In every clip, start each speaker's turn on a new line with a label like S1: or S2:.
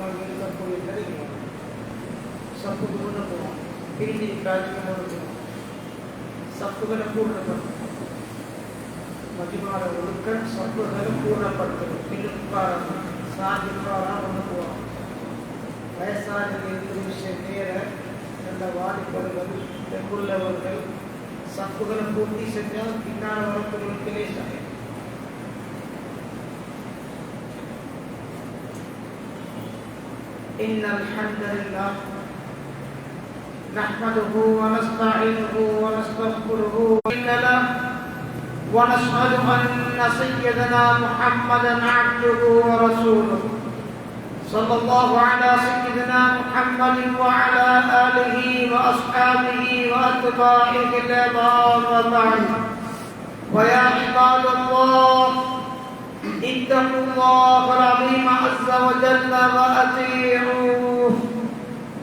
S1: அங்கே இருக்கக்கூடிய கிடைக்கும் சப்புக்கு கொண்டு போவோம் பிரிஞ்சு காய்ச்சல் கொடுக்கணும் சப்புகளை பூர்ணப்படுத்தணும் மதிமார ஒழுக்க சப்புகளை பூர்ணப்படுத்தணும் பின்னுக்காரம் சாதிக்காரம் கொண்டு போவோம் வயசான விஷயம் நேர நல்ல வாலிபர்கள் பெண்ணுள்ளவர்கள் சப்புகளை பூர்த்தி செஞ்சால் பின்னால் வரக்கூடியவர்களே சாயம். إن الحمد لله نحمده ونستعينه ونستغفره ونشهد أن سيدنا محمدا عبده ورسوله صلى الله على سيدنا محمد وعلى آله وأصحابه وأتباعه الأبرار وبعد ويا عباد الله اتقوا الله العظيم عز وجل وأطيعوه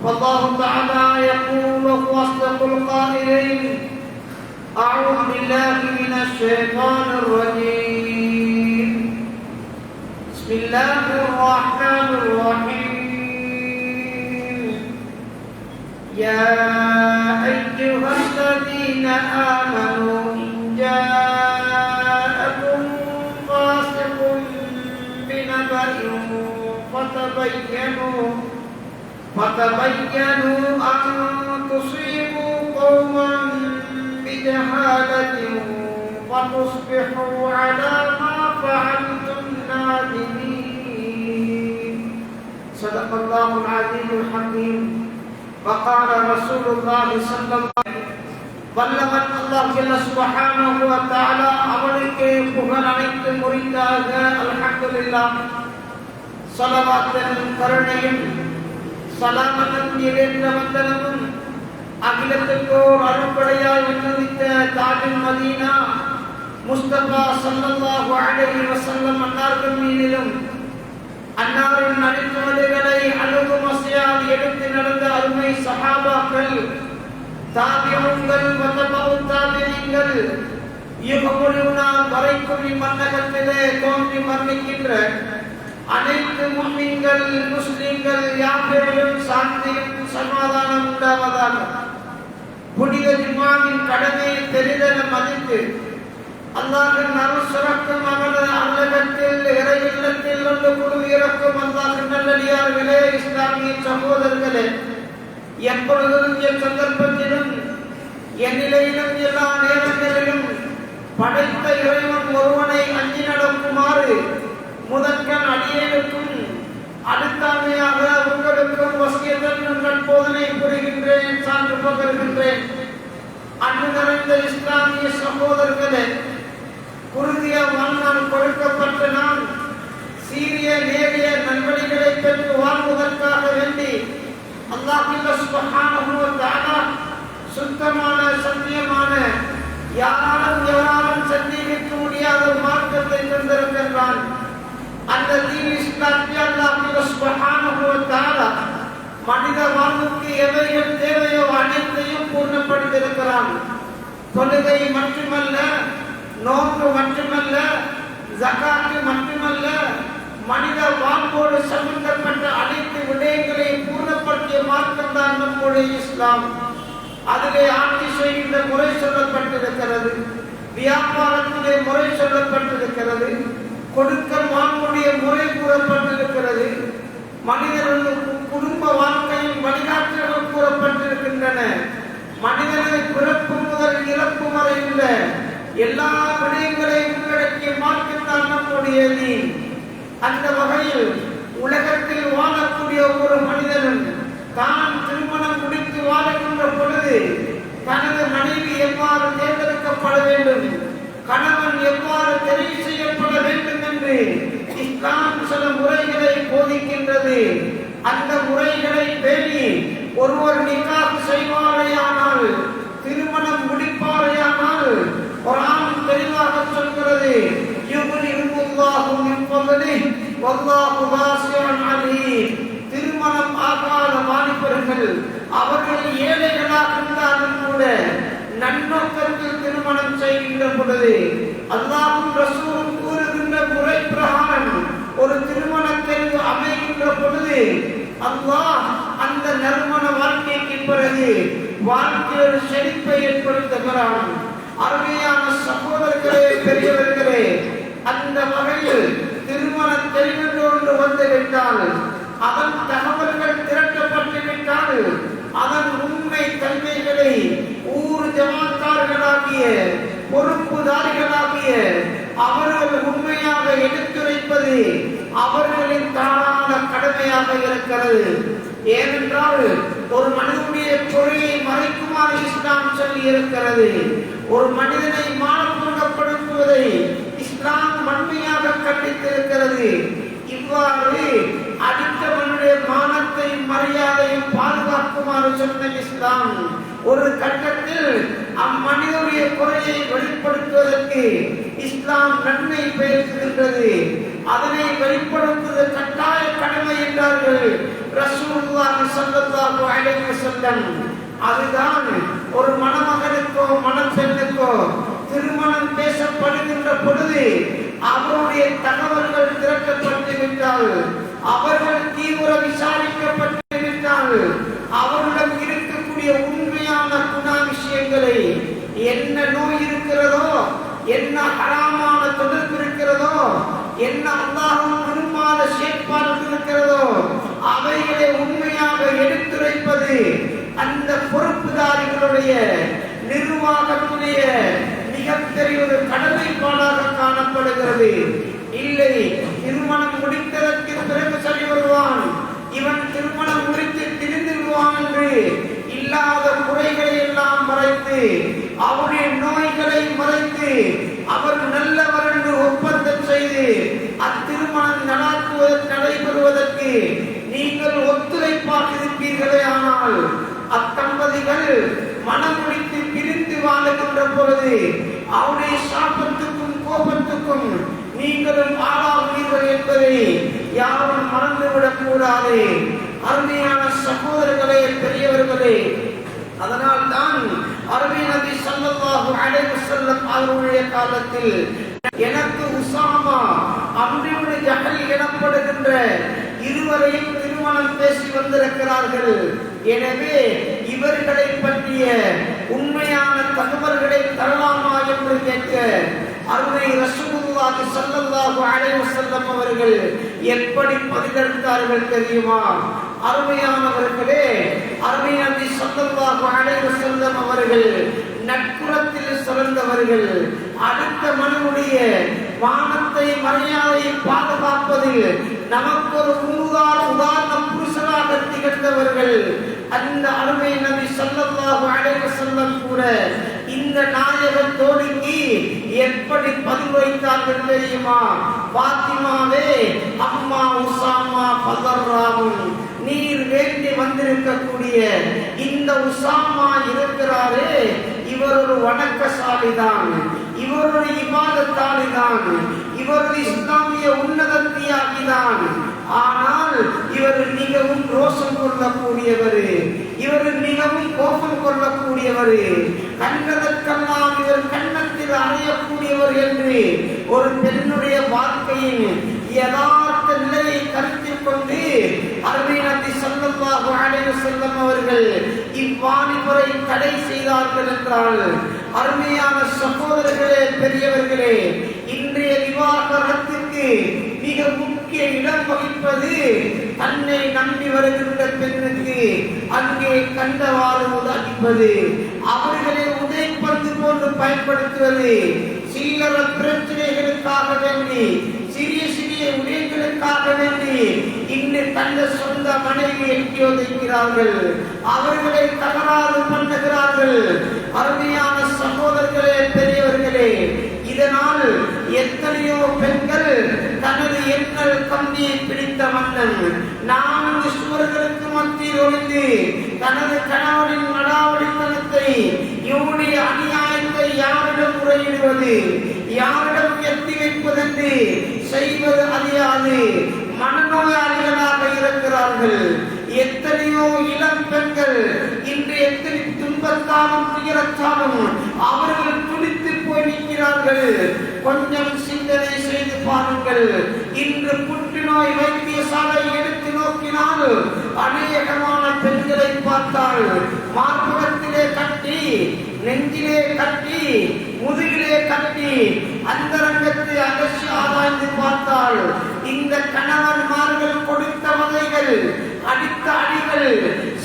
S1: والله تعالى يقول وأصدق القائلين أعوذ بالله من الشيطان الرجيم بسم الله الرحمن الرحيم يا أيها الذين آمنوا إن جاءكم فاسق بنبأ فتبينوا أن تصيبوا قوما بجهالة فتصبحوا على ما فعلتم نادمين. صدق الله العظيم الحكيم. وقال رسول الله صلى الله عليه وسلم வல்லவன் அல்லாஹ் ஜல்ல சுப்ஹானஹு வ தஆலா அவனுக்கே புகழ் அனைத்தும் உரித்தாக. அல்ஹம்துலில்லாஹ். ஸலவாத்தும் கருணையும் சலாமத்தும் நிறைந்த வந்தனமும் அகிலத்துக்கோர் அருட்படையாய் உதித்த தாஜுல் மதீனா முஸ்தபா ஸல்லல்லாஹு அலைஹி வஸல்லம் அன்னார்கள் மீதிலும் அன்னாரின் நற்சுவடுகளை அழுகும் அசையாது எடுத்து நடந்த அருமை சஹாபாக்கள் தாபிஊன்கள் வதபவு தாபிஈன்கள் யுகமுழுனா வரைக்கும் இம்மன்னகத்திலே தோன்றி மரணிக்கின்ற அனைத்து முஃமின்கள் முஸ்லிம்கள் யாவரிலும் சாந்தியும் சமாதானம் உண்டாவதாக. புனித ஜும்ஆவின் கடமையை பெரிதென மதித்து அல்லாஹ்வின் அருள் சுரக்கும் அவனது அருளகத்தில் இறை இல்லத்தில் ஒன்று குழு இறக்கும் அல்லாஹ்வின் நல்லடியார்களே, இஸ்லாமிய சகோதரர்களே, எப்பொழுதும் எச்சந்தர்ப்பத்திலும் எந்நிலையிலும் எல்லா நேரங்களிலும் படைத்த இறைவன் ஒருவனை அஞ்சி நடக்குமாறு முதற்கண் அடியேனுக்கும் அடுத்தாமையாக உங்களுக்கும் வசியத்தில் உங்கள் போதனை புரிகின்றேன், சான்று பகர்கின்றேன். அன்பு நிறைந்த இஸ்லாமிய சகோதரர்களே, குறுகிய வாழ்நாள் கொடுக்கப்பட்ட நான் சீரிய நேரிய நல்வழிகளை பெற்று வாழ்வதற்காக வேண்டி அல்லாஹ் சுப்ஹானஹு வ தஆலா சுத்தமான சத்தியமான யாராலும் சந்தேகிக்க முடியாத மார்க்கத்தை தந்திருக்கின்றான். அந்த தீன் இஸ்லாத்தை அல்லாஹ் சுப்ஹானஹு வ தஆலா மனித வாழ்வுக்கு எவைகள் தேவையோ அனைத்தையும் பூர்ணப்படுத்தியிருக்கிறான். தொழுகை மட்டுமல்ல, நோன்பு மட்டுமல்ல, ஜகாத்து மட்டுமல்ல, மனித வாழ்வோடு சம்பந்தப்பட்ட அனைத்து விடயங்களையும் பூர்ணப்படுத்திய மார்க்கம் தான் நம்முடைய இஸ்லாம். அதிலே ஆட்சி செய்கின்ற முறை சொல்லப்பட்டிருக்கிறது, வியாபாரத்திலே முறை சொல்லப்பட்டிருக்கிறது, கொடுக்கல் வாங்கக்கூடிய முறை கூறப்பட்டிருக்கிறது, மனிதர்களுக்கு குடும்ப வாழ்க்கையின் வழிகாட்டுகள் கூறப்பட்டிருக்கின்றன. மனிதனை பிறப்பு முதல் இறப்பு வரை உள்ள எல்லா விடயங்களையும் உள்ளடக்கிய மார்க்கத்தான் நம்முடைய தீன். அந்த வகையில் உலகத்தில் வாழக்கூடிய ஒரு மனிதனும் தான் திருமணம் முடித்து வாழுகின்ற பொழுது தனது மனைவி எவ்வாறு தேர்ந்தெடுக்கப்பட வேண்டும், கணவன் எவ்வாறு தெரிவு செய்யப்பட வேண்டும் என்று இஸ்லாம் சில முறைகளை போதிக்கின்றது. அந்த முறைகளை பேணி ஒருவர் நிக்காஹ் செய்வாரையானால், திருமணம் முடிப்பாரையானால், குர்ஆன் தெளிவாக சொல்கிறது, யுக்னிஹுல்லாஹு மின் ஃபضலிஹி வல்லாஹு வாஸிஉன் அலீம். திருமணம் ஆகாத வாலிபர்கள் அவர்கள் ஏழைகளாக இருந்தாலும் கூட நன்னோக்கத்தில் திருமணம் செய்கின்ற பொழுது அல்லாஹ்வும் ரசூலும் கூறுகின்ற முறை பிரகாரம் ஒரு திருமணத்தில் அமைகின்ற பொழுது அல்லாஹ் அந்த நறுமண வாழ்க்கைக்கு பிறகு வாழ்க்கையில் செழிப்பை ஏற்படுத்துகிறான். அருமையான சகோதரர்களே, பெரியவர்களே, அந்த வகையில் திருமண தெரிவு ஒன்று வந்துவிட்டால், அதன் தகவல்கள் திரட்டப்பட்டு விட்டால், அதன் உண்மை தன்மைகளை ஊர் ஜமாத்தார்களாகிய பொறுப்புதாரிகளாகிய அவர்கள் உண்மையாக எடுத்துரைப்பது அவர்களின் தானான கடமையாக இருக்கிறது. ஏனென்றால் ஒரு மனிதனுடைய பொருளை மறைக்குமாறு இஸ்லாம் சொல்லி இருக்கிறது. ஒரு மனிதனை மானபங்கப்படுத்துவதை இஸ்லாம் வன்மையாக கண்டித்திருக்கிறது. இவ்வாறு அடுத்தவனுடைய மானத்தை மரியாதையும் பாதுகாக்குமாறு சொன்ன இஸ்லாம் ஒரு கட்டத்தில் அம்மனிதனுடைய குறையை வெளிப்படுத்துவதற்கு இஸ்லாம் நன்மை பேசுகின்றது. அதனை வெளிப்படுத்துவது கட்டாய கடமை என்றார்கள் ரசூலுல்லாஹி ஸல்லல்லாஹு அலைஹி வஸல்லம். அதுதான் ஒரு மணமகனுக்கோ மணப்பெண்ணுக்கோ திருமணம் பேசப்படுகின்ற பொழுது அவருடைய தகவல்கள் திரட்டப்பட்டு விட்டால், அவர்கள் தீவிர விசாரிக்கப்பட்டு விட்டால், அவரிடம் இருக்கக்கூடிய உண்மையான குணாதிசயங்களை, என்ன நோய் இருக்கிறதோ, என்ன ஹராமான தொடர்பு இருக்கிறதோ, என்ன அல்லாஹ்வும் விரும்பாத செயற்பாடு இருக்கிறதோ, அவைகளை உண்மையாக எடுத்துரைப்பது அந்த பொறுப்புதாரிகளுடைய நிர்வாகத்துடைய மிகப்பெரிய ஒரு கடமைப்பாடாக காணப்படுகிறது. இல்லை, திருமணம் முடித்ததற்கு பிறகு சரி வருவான், இவன் திருமணம் முடித்து திரிந்து விடுவான் என்று இல்லாத குறைகளை எல்லாம் மறைத்து, அவருடைய நோய்களை மறைத்து, அவர் நல்லவர் என்று ஒப்பந்தம் செய்து அத்திருமணம் நடைபெறுவதற்கு நீங்கள் ஒத்துழைப்பாக இருப்பீர்களே. ஆனால் அத்தம்பதிகள் மனம் முடித்து பிரிந்து வாழுகின்ற பொழுது அவருடைய சாபத்துக்கும் கோபத்துக்கும் நீங்களும் ஆளாகுவீர்கள் என்பதை யாரும் மறந்துவிடக் கூடாது. அருமையான சகோதரர்களே, பெரியவர்களே, அதனால் தான் அருமை நபி ஸல்லல்லாஹு அலைஹி வஸல்லம் அவருடைய காலத்தில் எனக்கு உசாமா அம்ரு ஜஹல் எனப்படுகின்ற இருவரையும் திருமணம் பேசி வந்திருக்கிறார்கள். எனவே இவர்களை பற்றிய உண்மையான தகவல்களை தரலாமா என்று கேட்க அருமை ரசூலுல்லாஹி ஸல்லல்லாஹு அலைஹி வஸல்லம் அவர்கள் எப்படி பதிலளித்தார்கள் தெரியுமா? அருமையானவர்களே, அருமை நபி ஸல்லல்லாஹு அலைஹி வஸல்லம் அவர்கள் நற்குணத்தில் சிறந்தவர்கள். அடுத்த மனிதனுடைய மானத்தை மரியாதையை பாதுகாப்பதில் நமக்கு ஒரு உதாரண புருஷனாக திகழ்ந்தவர்கள். அந்த அருமை நபி ஸல்லல்லாஹு அலைஹி வஸல்லம் கூட இந்த நாயக தோழிக்கு எப்படி பதில் வைத்தார்கள் தெரியுமா? பாத்திமாவே, அம்மா உசாமா பதர்ராவும், நீர் வேண்டி வந்திருக்கக்கூடிய இந்த உசாமா இருக்கிறாரே, இவர் ஒரு வணக்கசாலிதான், இவர் ஒரு இபாதத்தாலிதான், இவர் ஒரு இஸ்லாமிய உன்னத தியாகிதான். ஆனால் இவர் மிகவும் ரோஷம் கொள்ளக்கூடியவர், இவர் மிகவும் கோபம் கொள்ளக்கூடியவர், கண்ணதற்கெல்லாம் இவர் கண்ணத்தில் அறையக்கூடியவர் என்று ஒரு பெண்ணுடைய வாழ்க்கையின் யதார்த்த நிலையை கருத்தில் கொண்டு அருமை நபி ஸல்லல்லாஹு அலைஹி வஸல்லம் அவர்கள் இவ்வாணிபரை தடை செய்தார்கள் என்றால், அருமையான சகோதரர்களே, பெரியவர்களே, இன்றைய விவாகரத்துக்கு மிக முக்கிய இடம் வகிப்பது தன்னை நம்பி வருகின்ற பெண்ணுக்கு அங்கே கண்டவாறு உதாரிப்பது, அவர்களை உதைப்பந்து போன்று பயன்படுத்துவது, சில்லற பிரச்சனைகளுக்காக வேண்டி, சிறிய சிறிய உடைகளுக்காக வேண்டி இன்று தந்த சொந்த மனைவி எட்டி உதைக்கிறார்கள், அவர்களை தகராறு பண்ணுகிறார்கள். அருமையான சகோதரர்களே, பெரியவர்களே, இதனால் எத்தனையோ பெண்கள் தனது எண்ணல் கம்பியை பிடித்த மன்னன் 4 சுவர்களுக்கு மத்தியில் ஒளிந்து தனது கணவனின் நடாவடித்தனத்தை, இவனுடைய அநியாயத்தை யாரிடம் முறையிடுவது, யாரிடம் எத்தி வைப்பதென்று செய்வது அறியாது மனநோயாளிகளாக இருக்கிறார்கள். எத்தனையோ இளம் பெண்கள் இன்று எத்தனை துன்பத்தாலும் துயரத்தாலும் அவர்கள் துடித்து போய் நிற்கிறார்கள். கொஞ்சம் சிந்தனை செய்து பாருங்கள். இன்று புற்றுநோய் வைத்தியசாலை எடுத்து நோக்கினால் பார்த்தால் மார்பகத்திலே கட்டி, நெஞ்சிலே கட்டி, முதுகிலே கட்டி, அந்தரங்கத்தை அகற்றி ஆராய்ந்து பார்த்தால் இந்த கணவன்மார்கள் கொடுத்த வதைகள், அடித்த அடிகள்,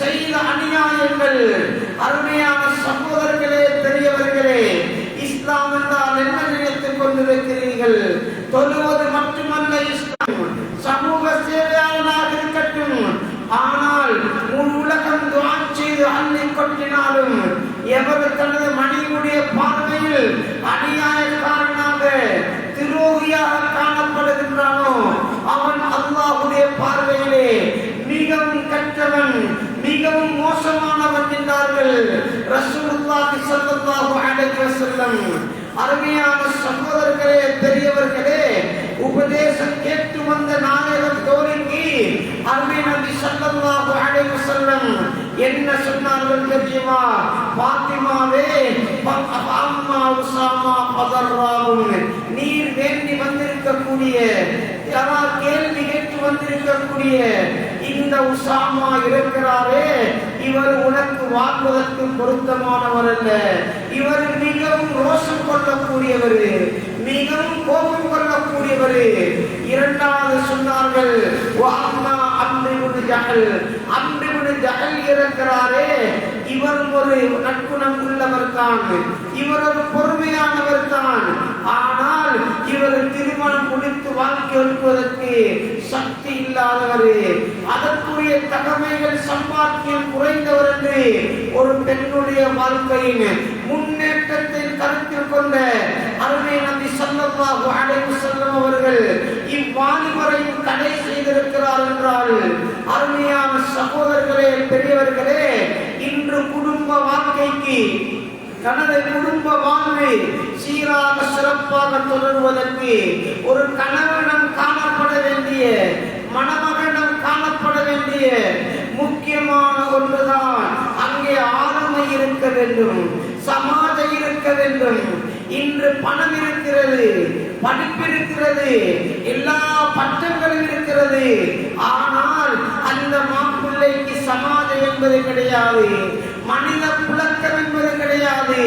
S1: செய்த அநியாயங்கள், அருமையான சகோதரர்களே, பெரியவர்களே, இஸ்லாம் என்றால் என்ன நினைத்துக் கொண்டிருக்கிறீர்கள்? தொழுவது மட்டுமல்ல இஸ்லாம், சமூக சேவையாளனாக இருக்கட்டும். ஆனால் முழு உலகம் துஆ செய்து அள்ளி கொட்டினாலும் எவர் தனது மனைவியுடைய பார்வையில் அநியாயக்காரனாக, துரோகியாக காணப்படுகின்றானோ அவன் அல்லாஹ்வுடைய பார்வையிலே மிகவும் கற்றவன், மிகவும் மோசமானவன் என்றார்கள் ரசூலுல்லாஹி ஸல்லல்லாஹு அலைஹி வஸல்லம். அருமையான சகோதரர்களே, பெரியவர்களே, உபதேசம் கேட்டு வந்த நாயகம் தோழிக்கு அருமை நபி ஸல்லல்லாஹு அலைஹி வஸல்லம் என்ன சொன்னார்கள் தெரியுமா? பாத்திமாவே, அம்மா உஸாமா பதர்ராவும், நீர் வேண்டி வந்திருக்கக்கூடிய, யாரால் கேள்வி கேட்டு வந்திருக்கக்கூடிய இந்த உஸாமா இருக்கிறாரே, இவர் உனக்கு வாழ்வதற்கு பொருத்தமானவர் அல்ல. இவர் மிகவும் ரோஷம் கொள்ளக்கூடியவர், மிகவும் கோபம் கொள்ளக்கூடியவர். இரண்டாவது சொன்னார்கள், இருக்கிறாரே, இவர் ஒரு நற்குணம் உள்ளவர் தான், இவர் ஒரு பொறுமையானவர் தான். ஆனால் இவர் திருமணம் முடித்து வாழ்க்கை ஒழுவதற்கு சக்தி இல்லாதவர், அதற்குரிய தகமைகள் சம்பாத்தியம் குறைந்தவர் என்று ஒரு பெண்ணுடைய வாழ்க்கையின் முன்னேற்றத்தை கருத்தில் கொண்ட அருமை நபி ஸல்லல்லாஹு அலைஹி வஸல்லம் அவர்கள் இவ்வாலிபரையும் தடை செய்திருக்கிறார் என்றால், அருமையான சகோதரர்களே, பெரியவர்களே, இன்று குடும்ப வாழ்க்கைக்கு, தனது குடும்ப வாழ்வை சீராக சிறப்பாக தொடர்வதற்கு ஒரு கணவனிடம் காணப்பட வேண்டிய, மணமகனிடம் காணப்பட வேண்டிய முக்கியமான ஒன்றுதான் அங்கே ஆளுமை இருக்க வேண்டும், சமாஜம் இருக்க வேண்டும். இன்று பணம் இருக்கிறது, படிப்பு இருக்கிறது, எல்லா பட்டங்களும் இருக்கிறது. ஆனால் அந்த மாப்பிள்ளைக்கு சமாஜம் என்பது கிடையாது, மனித புழக்கம் என்பது கிடையாது,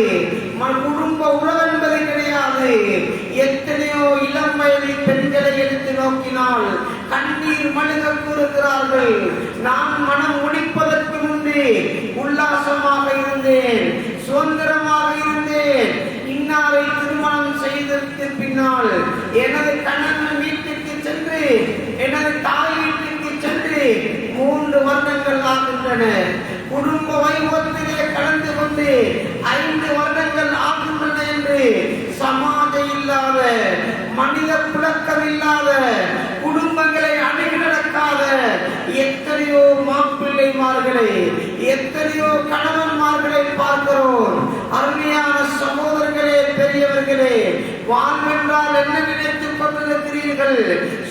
S1: குடும்ப உறவு என்பது கிடையாது. எத்தனையோ இளம் வயதில் பெண்களை எடுத்து நோக்கினால் கண்ணீர் மனித கூறுகிறார்கள். நான் மனம் முடிப்பதற்கு முன்பே உல்லாசமாக இருந்தேன், சுதந்திரமாக இருந்தேன். இன்னாரை திருமணம் செய்ததற்கு பின்னால் எனது கணவன் வீட்டுக்கு சென்று, எனது தாய் வீட்டுக்கு சென்று 3 வருடங்கள் ஆகின்றன. குடும்ப வைபவத்திலே கலந்து கொண்டு 5 வருடங்கள் ஆகின்றன என்று சமாஜம் இல்லாத, மனித புழக்கம் இல்லாத, குடும்பங்களை அணுகி நடக்காத எத்தனையோ மாப்பிள்ளைமார்களை, எத்தனையோ கணவன்மார்களை பார்க்கிறோம். அருமையான சகோதரர்களே, பெரியவர்களே, வாழ்வென்றால் என்ன நினைத்துக் கொண்டிருக்கிறீர்கள்?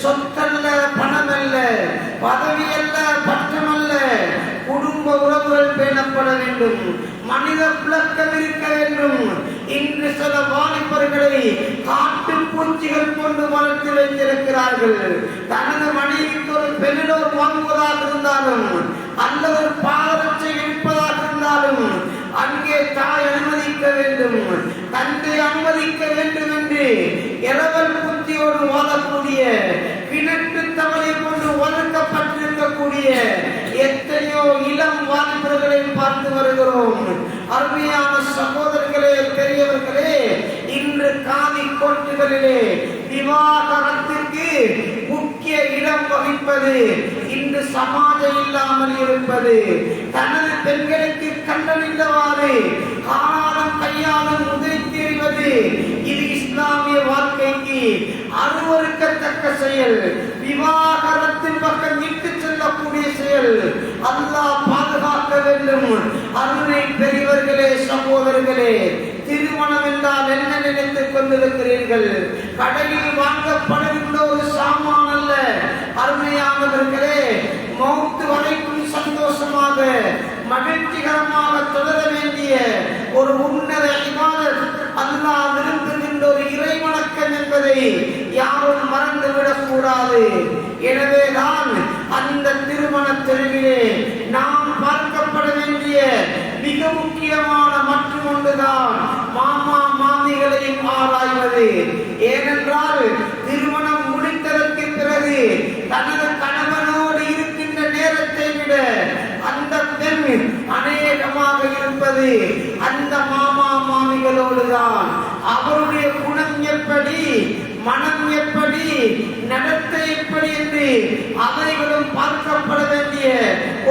S1: சொத்தல்ல, பணமல்ல, பதவி அல்ல, பற்றமல்ல, குடும்ப உறவுகள் பேணப்பட வேண்டும், மனித புழக்கம் இருக்க வேண்டும். இன்று சில வாலிபர்களை காட்டு பூச்சிகள் கொண்டு வளர்த்து வைத்திருக்கிறார்கள். தனது மனைவிக்கு ஒரு பெண்ணோர் வாங்குவதாக இருந்தாலும் அல்லது பாதரட்சை இருப்பதாக இருந்தாலும் அங்கே தாய் அனுமதிக்க வேண்டும், தந்தை அனுமதிக்க வேண்டும் என்று இரவல் புத்தியோடு வாழக்கூடிய, கிணற்று தவறை கொண்டு வளர்க்கப்பட்டிருக்கக்கூடிய எத்தனையோ இளம் வாலிபர்களை பார்த்து வருகிறோம். அருமையான சகோதரர்களே, பெரியவர்களே, இன்று காதி கோர்ட்டுகளிலே விவாகரத்திற்கு முக்கிய இடம் வகிப்பது இன்று சமாஜம் இல்லாமல் இருப்பது. தனது பெண்களுக்கு கண்டறிந்தவாறு காணாலும் கையாலும் உதைத்து எறிவது, இது இஸ்லாமிய வாழ்க்கைக்கு அருவருக்கத்தக்க செயல். விவாகரத்தின் பக்கம் இட்டு செல்லக்கூடிய செயல். அல்லாஹ் பாதுகாக்க வேண்டும். அருமை பெரியவர்களே, சகோதரர்களே, திருமணம் என்றால் என்ன நினைத்துக் கொண்டிருக்கிறீர்கள்? கடையில் வாங்கப்படுகின்ற ஒரு சாமான் அல்ல. அருமையானவர்களே, மௌத்து வரைக்கும் சந்தோஷமாக, மகிழ்ச்சிகரமாக தொடர வேண்டிய ஒரு உன்னத இபாதத், அல்லாஹ் விரும்புகின்ற ஒரு இறை வணக்கம் என்பதை யாரும் மறந்துவிடக் கூடாது. எனவேதான் அந்த திருமண தெருவிலே நாம் பார்க்கப்பட முக்கியமான மற்றும் ஒன்றுதான் மாமா மாமிகளையும் ஆராய்வது. ஏனென்றால் திருமணம் முடித்ததற்கு பிறகு தனது கணவனோடு இருக்கின்ற நேரத்தை விட அந்த பெண் அநேகமாக இருப்பது அந்த மாமா மாமிகளோடு தான். அவருடைய குணம் எப்படி, மனம் எப்படி, நடத்தை எப்படி என்று அவைகளும் பார்க்கப்பட வேண்டிய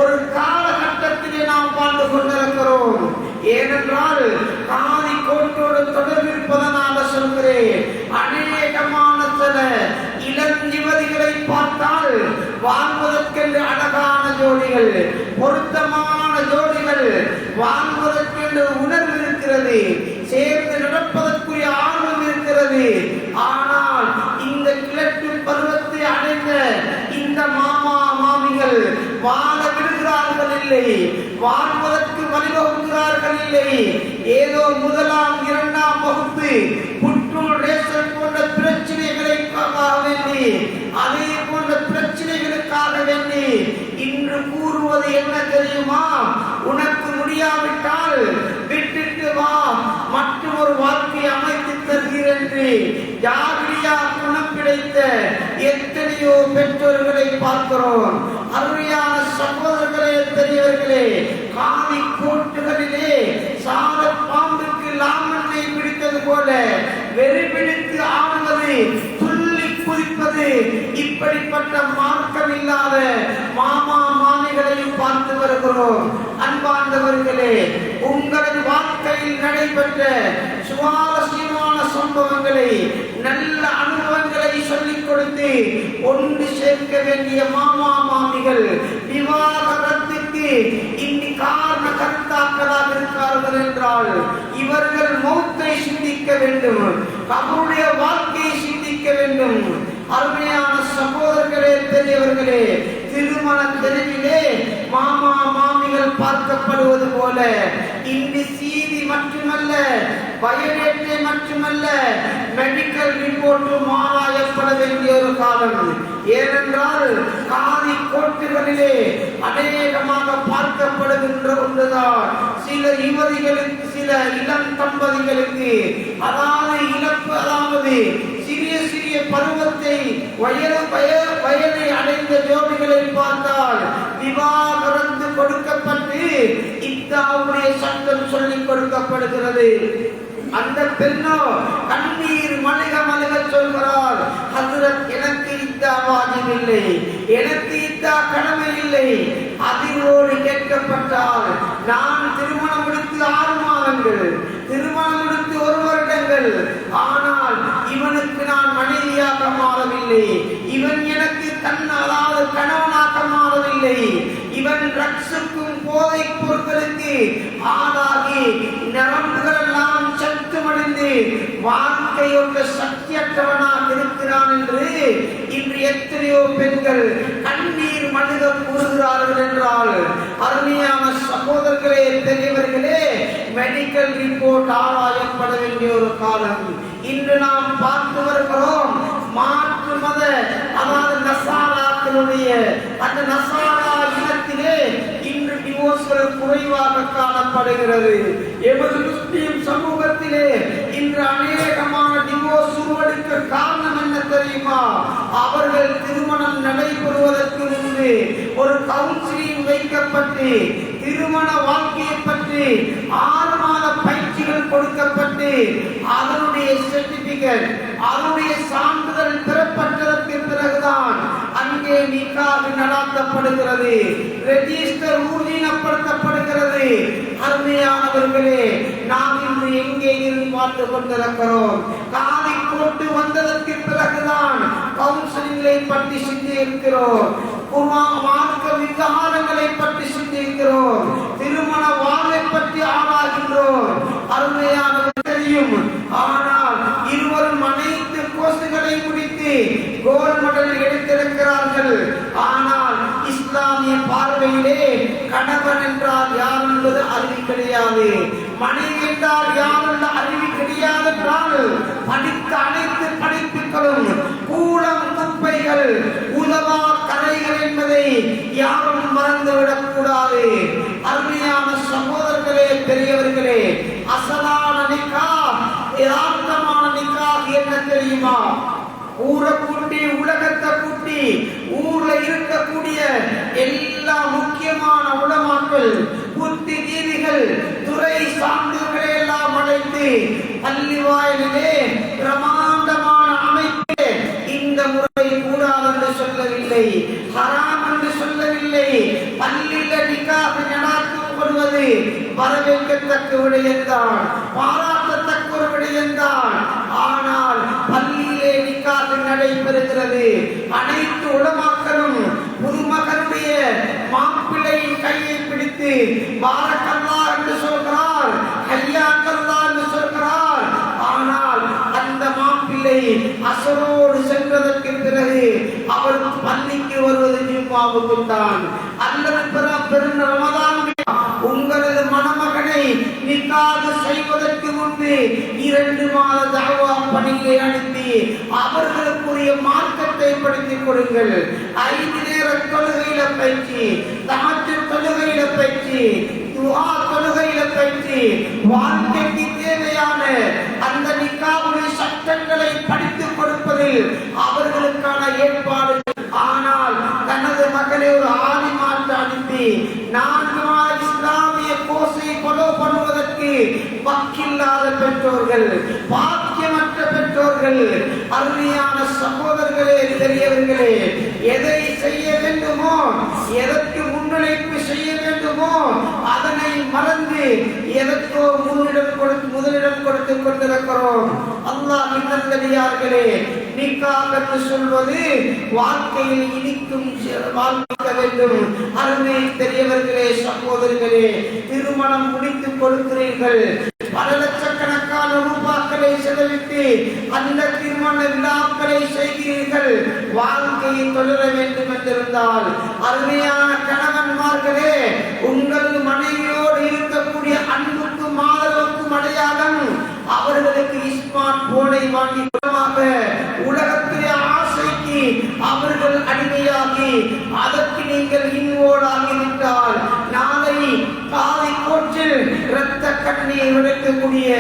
S1: ஒரு காலகட்டத்திலே நாம் வாழ்ந்து கொண்டிருக்கிறோம். ஏனென்றால் காதி கோட்டோடு தொடர்பிருப்பதனால சொல்கிறேன். அநேகமான சில இளம் யுவதிகளை பார்த்தால் வாழ்வதற்கென்று அழகான ஜோடிகள், பொருத்தமான ஜோடிகள், வாழ்வதற்கென்று உணர்வு இருக்கிறது, சேர்ந்து நடப்பதற்குரிய ஆர்வம் இருக்கிறது. ஆனால் இந்த கிழக்கு பருவத்தை அடைந்த இந்த மாமா மாமிகள் வாழ விடுகிறார்கள் இல்லை, வாழ்வதற்கு வழிவகுக்கிறார்கள் இல்லை. ஏதோ முதலாம் இரண்டாம் வகுப்பு புற்றுள் ரேஷன் போன்ற பிரச்சனைகளுக்காக வேண்டி, அதே போன்ற பிரச்சனைகளுக்காக வேண்டி இன்று கூறுவது என்ன தெரியுமா? உனக்கு முடியாவிட்டால் விட்டுட்டு வா, மற்றொரு வாழ்க்கை அமைத்து தருகிறேன் என்று ஜாகிரியா குணம் கிடைத்த எத்தனையோ பெற்றோர்களை பார்க்கிறோம். அருமையான சகோதரர்களே, பெரியவர்களே, காவி கோட்டுகளிலே சால பாம்புக்கு லாமண்ணை பிடித்தது போல வெறி பிடித்து ஆடுவது, துள்ளி குதிப்பது, இப்படிப்பட்ட மார்க்கம் இல்லாத மாமா மாமிகளையும் பார்த்து வருகிறோம். அன்பார்ந்தவர்களே, உங்களது வாழ்க்கையில் நடைபெற்ற சுவாரஸ்யமான சம்பவங்களை, நல்ல அனுபவங்களை சொல்லிக் கொடுத்து ஒன்று சேர்க்க வேண்டிய மாமா மாமிகள் விவாகரத்துக்கு இன்னி காரண கருத்தாக்களாக இருக்கிறார்கள் என்றால் இவர்கள் மௌத்தை சிந்திக்க வேண்டும், அவருடைய வாழ்க்கையை சிந்திக்க வேண்டும். அருமையான சகோதரர்களே, பெரியவர்களே, திருமண தெருவிலே மாமா மாமிகள் பார்க்கப்படுவது போல இன்று சீதி மட்டுமல்ல, பயோடேட்டை மட்டுமல்ல, மெடிக்கல் ரிப்போர்ட்டும் ஆராயப்பட வேண்டிய ஒரு காலம். ஏனென்றால் காதி கோட்டுகளிலே அநேகமாக பார்க்கப்படுகின்ற ஒன்றுதான் சில யுவதிகளுக்கு, சில இளம் தம்பதிகளுக்கு, அதாவது சிறிய சிறிய பருவத்தை வயதை அடைந்த ஜோடிகளை பார்த்தால் விவாகரத்து கொடுக்கப்பட்டு இத்தாவுடைய சட்டம் சொல்லிக் கொடுக்கப்படுகிறது. அந்த பெண்ணோ கண்ணீர் மல்க மல்க சொல்கிறார், ஹஸ்ரத், எனக்கு இத்தா வாஜிப் இல்லை, எனக்கு இத்தா கடமை இல்லை. அதிரோடு கேட்கப்பட்டால் நான் திருமணம் முடித்து 6 மாதங்கள், திருமணம் முடித்து 1 வருடங்கள், ஆனால் இவனுக்கு நான் மனைவியாக மாறவில்லை, இவன் எனக்கு அதாவது கணவனாக மாறவில்லை, இவன் ட்ரக்ஸுக்கும் போதைப் பொருட்களுக்கு ஆளாகி நரம்புகள் எல்லாம் சத்துமடைந்து வாழ்க்கையோட சக்தியற்றவனாக இருக்கிறான் என்று இன்று எத்தனையோ பெண்கள் கண்ணீர் மல்க கூறுகிறார்கள் என்றால், அருமையான சகோதரர்களே, பெரியவர்களே, மெடிக்கல் ரிப்போர்ட் ஆராயப்பட வேண்டிய ஒரு காலம் இன்று நாம் பார்த்து வருகிறோம். மாற்று மத, அதாவது நசாராக்களுடைய அந்த நசாரா இனத்திலே இன்று டிவோர்ஸ்கள் குறைவாக காணப்படுகிறது. எமது முஸ்லிம் சமூகத்திலே இன்று அநேகமான டிவோர்ஸ் உருவெடுக்க காரணம் என்ன தெரியுமா? அவர்கள் திருமணம் நடைபெறுவதற்கு முன்பு ஒரு கவுன்சிலிங் வைக்கப்பட்டு திருமண வாழ்க்கையை பற்றி 6 மாத பயிற்சிகள் கொடுக்கப்பட்டு அதனுடைய சர்டிபிகேட், அதனுடைய சான்றிதழ் பெறப்பட்டதற்கு பிறகுதான் அங்கே நிக்காஹ் நடத்தப்படுகிறது, ரெஜிஸ்டர் ஊர்ஜிதப்படுத்தப்படுகிறது. அருமையானவர்களே, நாம் இன்று எங்கே இருந்து பார்த்து கொண்டிருக்கிறோம்? காதி கோட்டு வந்ததற்கு பிறகுதான் கவுன்சிலிங்களை பற்றி சிந்திக்கிறோம், மார்க்க விகாரங்களை பற்றி சிந்திக்கிறோம், திருமண வாழ்வை பற்றி ஆராய்கின்றோம். அருமையானவர் தெரியும். ஆனால் இருவரும் அனைத்து கோர்ஸ்களை முடித்து கோல்ட் மெடல் எடுத்திருக்கிறார்கள். ஆனால் இஸ்லாமிய பார்வையிலே கணவன் என்றால் யார் என்பது அறிவு கிடையாது, மனைவி என்றால் யார் என்ற அறிவு கிடையாது என்றால் படித்த அனைத்து படிப்புகளும் கூலம் குப்பைகள், உதவா கரைகள் என்பதை யாரும் மறந்துவிடக் கூடாது. அருமையான சகோதரர்களே, பெரியவர்களே, அசலான நிக்காஹ், யதார்த்தமான நிக்காஹ் என்ன தெரியுமா? ஊரை கூட்டி, உலகத்தை கூட்டி, ஊர்ல இருக்கக்கூடிய எல்லா முக்கியமான உலமாக்கள், புத்திஜீவிகள், துறை சார்ந்தவர்களை எல்லாம் அழைத்து பள்ளி வாயிலே பிரமாண்டமான அமைப்பிலே இந்த முறை கூடாது என்று சொல்லவில்லை, ஹராம் என்று சொல்லவில்லை. பள்ளியில நிக்காஹ் நடாத்தப்படுவது வரவேற்கத்தக்க விடயம்தான், பாராட்டத்தக்க ஒரு விடயம்தான். ஆனால் பள்ளியிலே நிக்காஹ் நடைபெறுகிறது. அனைத்து உலமாக்களும் புதுமகனுடைய மாப்பிள்ளையின் கையை பிடித்து பாரக்கல்லாஹ் என்று சொல்கிறார், ஹய்யாக்கல்லாஹ் என்று சொல்கிறார். ஆனால் அந்த மாப்பிள்ளை அசரோடு சென்றதற்கு பிறகு அவர் பள்ளிக்கு வருவது ஜும்மாவுக்கு தான் அல்லது பெரும் ரமதான். உங்களது மணமகனை நிக்காஹ் செய்வதற்கு முன்பு 2 மாத தஅவா பணியை அனுப்பி அவர்களுக்குரிய மார்க்கத்தை படித்துக் கொடுங்கள். 5 நேர தொழுகையில பயிற்சி, தஹஜ்ஜுத் தொழுகையில பயிற்சி, துஆ தொழுகையில பயிற்சி, வாழ்க்கைக்கு தேவையான அந்த நிக்காஹுடைய சட்டங்களை படித்துக் கொடுப்பதில் அவர்களுக்கான ஏற்பாடு. ஆனால் தனது மகளை ஒரு ஆலிமாற்று அனுப்பி 4 மாத இஸ்லாமிய கோர்ஸை ஃபாலோ பண்ணுவதற்கு வக்கில்லாத பெற்றோர்கள், பாக்கியமற்ற பெற்றோர்கள், அருமையான சகோதரர்களே, பெரியவர்களே, எதை செய்ய வேண்டுமோ, எதற்கு முன்னிலைப்பு செய்ய வேண்டுமோ அதனை மறந்து எதற்கோ முதலிடம் கொடுத்துக் கொண்டிருக்கிறோம். அல்லாஹ் நல்லடியார்களே, நிக்காஹ் என்று சொல்வது வாழ்க்கையில் இனிக்கும் வாழ்க்கை வேண்டும். அருமை பெரியவர்களே, சகோதரர்களே, திருமணம் முடித்துக் கொடுக்கிறீர்கள், பல லட்சக்கணக்கான ரூபாய்களை செலவிட்டு அந்த திருமண விழாக்களை செய்கிறீர்கள். வாழ்க்கையை தொடர வேண்டும் என்றிருந்தால் அருமையான கணவன்மார்களே, உங்கள் மனைவியோடு இருக்கக்கூடிய அன்புக்கும் ஆதரவுக்கும் அடையாளம் அவர்களுக்கு ஸ்மார்ட் போனை வாங்கி உலகத்திலே ஆசைக்கு அவர்கள் அடிமையாகி அதற்கு நீங்கள் இன்வோடாகிவிட்டால் நாளை காலை கோற்றில் இரத்த கண்ணீர் விடுக்கக்கூடிய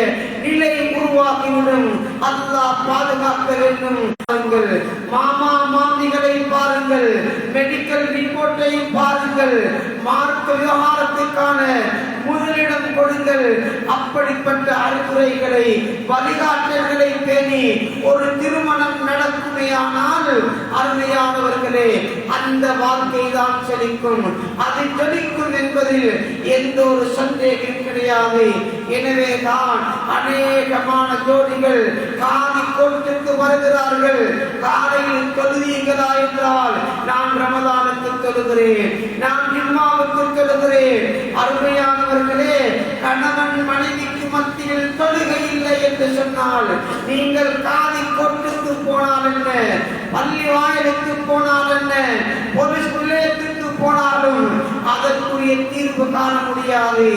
S1: நிலை உருவாக்கிவிடும். அல்லாஹ் பாதுகாக்க வேண்டும். மாமா மாமிகளை பாருங்கள், மெடிக்கல் ரிப்போர்ட்டை பாருங்கள், மார்க்க விவகாரத்துக்கான முதலிடம் கொடுங்கள். அப்படிப்பட்ட அறிவுரைகளை, வழிகாட்டல்களை பேணி ஒரு திருமணம் நடக்குமேயானால் அருமையானவர்களே, அந்த வாழ்க்கை தான் செழிக்கும். அது செழிக்கும் என்பதில் எந்த ஒரு சந்தேகம் கிடையாது. எனவே தான் அநேகமான ஜோடிகள் காதி கோட்டுக்கு வருகிறார்கள். காலையில் தொழுவீங்களா என்றால் நான் ரமதானுக்கு தொழுகிறேன், நான் ஜும்மாவுக்கு தொழுகிறேன். அருமையானவர்களே, கணவன் மனைவிக்கு மத்தியில் தொழுகை இல்லை என்று சொன்னால் நீங்கள் காதி கோட்டுக்கு போனால் என்ன, பள்ளி வாயிலுக்கு போனால் என்ன, போலீஸ் நிலையத்துக்கு போனாலும் அதற்குரிய தீர்வு காண முடியாது.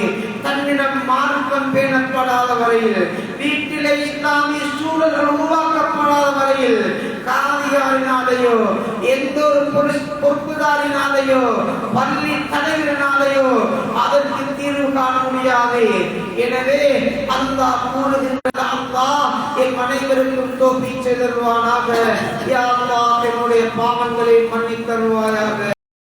S1: தன்னிடம் மார்க்கம் பேணப்படாத வரையில், வீட்டிலே இஸ்லாமிய சூழல்கள் உருவாக்கப்படாத வரையில், காதியாரினாலேயோ எந்த ஒரு பொறுப்புதாரினாலேயோ பள்ளி தலைவரினாலேயோ அதற்கு தீர்வு காண முடியாது. எனவே அல்லாஹ் கூறுகின்ற அல்லாஹ் என் அனைவருக்கும் தௌஃபீக் செய்தருவானாக. யா அல்லாஹ், என்னுடைய பாவங்களை மன்னித்தருவாயாக.